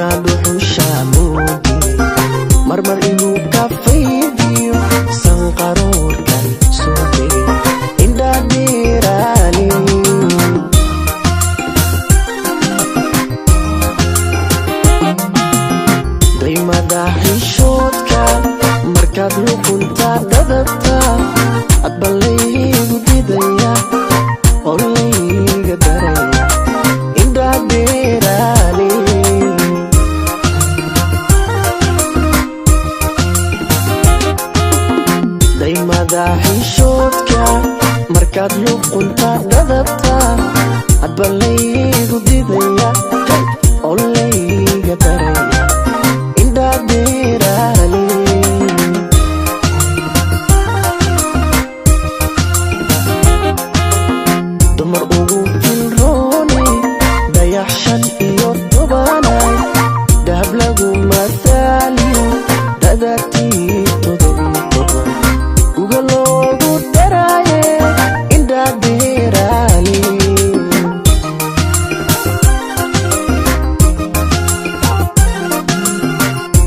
inaad wuxushaa moodi marmar inuu ka faydiyo sanqaroorkan suuqe indhaa dheeraani daymada xishoodka markaad luqunta dadabta adba laygu didaya oo layga daraya indhaa dheeraani daymada xishoodka markaad luqunta dadabta adba laygu didaya oo layga daraya indhaa dheeraani dumar ugu filrooni dayax 15 dahab lagu mataaliyo dadatii todoba uga loogu daraaye indhaa dheeraani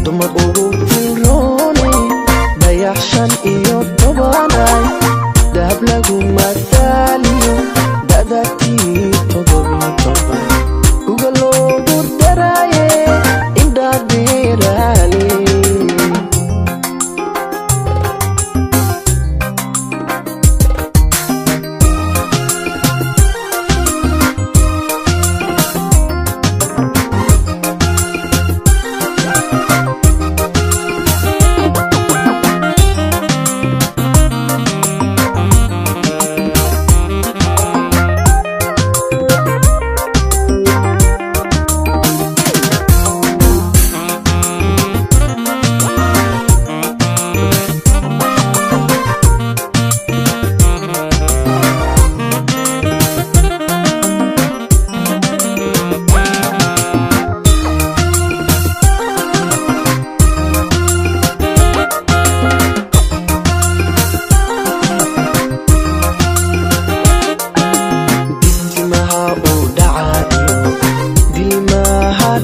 dumar ugu filrooni dayax 15 dahab lagu mataaliyo dadatii todoba uga loogu daraaye indhaa dheeraani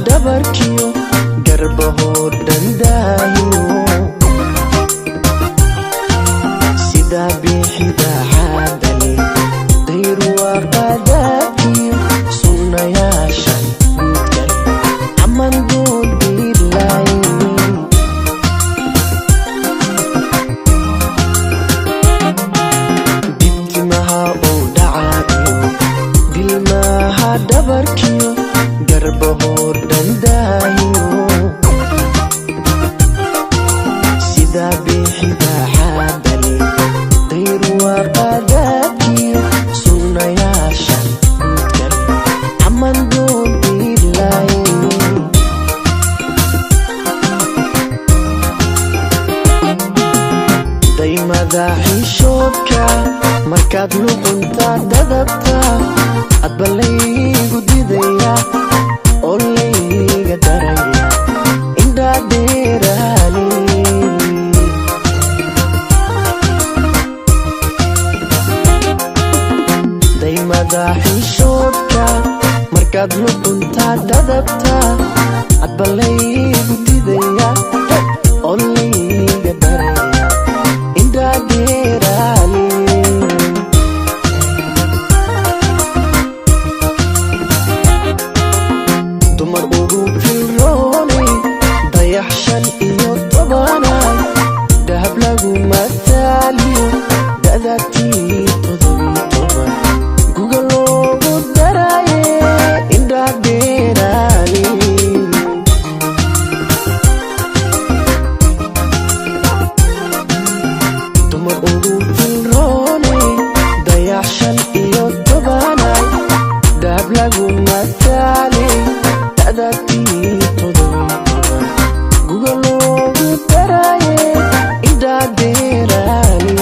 dabarkiyo garbahood dhandaahiyo sidaa biixida xaadale dayr waa qaadaadkiyo sunnayaashan guudkale aman doodiilay dibtimaha uu dhacaayo dilmaha dhabarkiyo garbahood dhandaahiyo sidaa biixida xaadale dayr waa qaadaadkiyo sunnayaashan guudkale aman doodiilay daymada xishoodka markaad luqunta dadabta adba laygu didaya oo layga daraya indhaa dheeraani daymada xishoodka markaad luqunta dadabta adba laygu didaya oo layga daraya indhaa dheeraani dumar ugu filrooni dayax 15 dahab lagu mataaliyo dadatii todoba guga loogu daraaye indhaa dheeraani dumar ugu filrooni dayax 15 dahab lagu mataaliyo dadatii todoba guga loogu daraaye indhaa dheeraani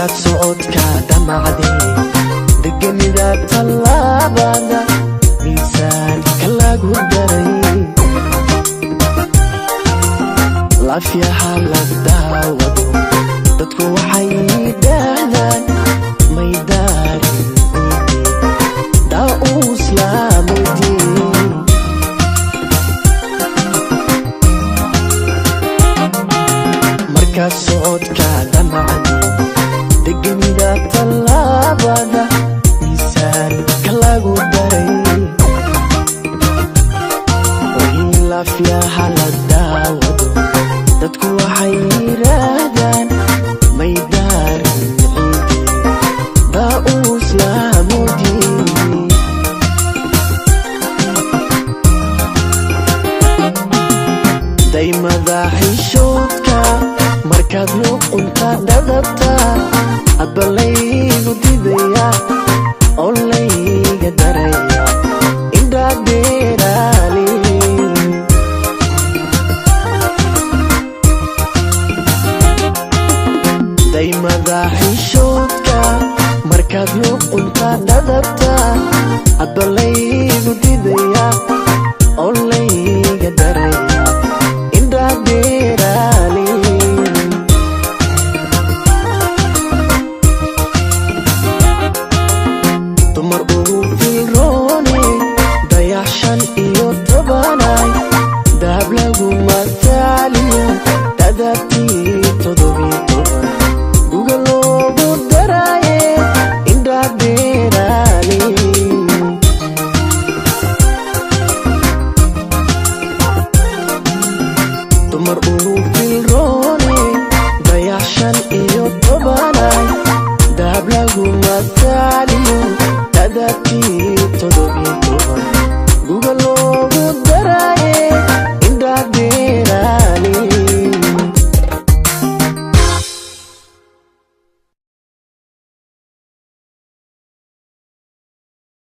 markaad socodka damacday deganida tallaabada miisaanka lagu daray laafyaha la daawado dadku waxay yidhaahdaan may daarin daa'uus laamudin markaad socodka damacday deganida tallaabada miisaanka lagu daray laafyaha la daawado dadku waxay yidhaahdaan may daarin daa'uus laamudin daymada xishoodka markaad luqunta dhadabta hadba laygu didaya oo layga daraya indhaa dheeraali daymada xishoodka markaad luqunta dhadabta hadba laygu didaya oo layga daraya indhaa dheeraali dumar ugu filroone dayaxshan iyo tobanay dahab lagu mataaliyo da'daabtii 17 guga loogu daraaye indhaa dheeraali dumar ugu filroone dayaxshan iyo tobanay dahab lagu mataaliyo da'daabtii 17 guga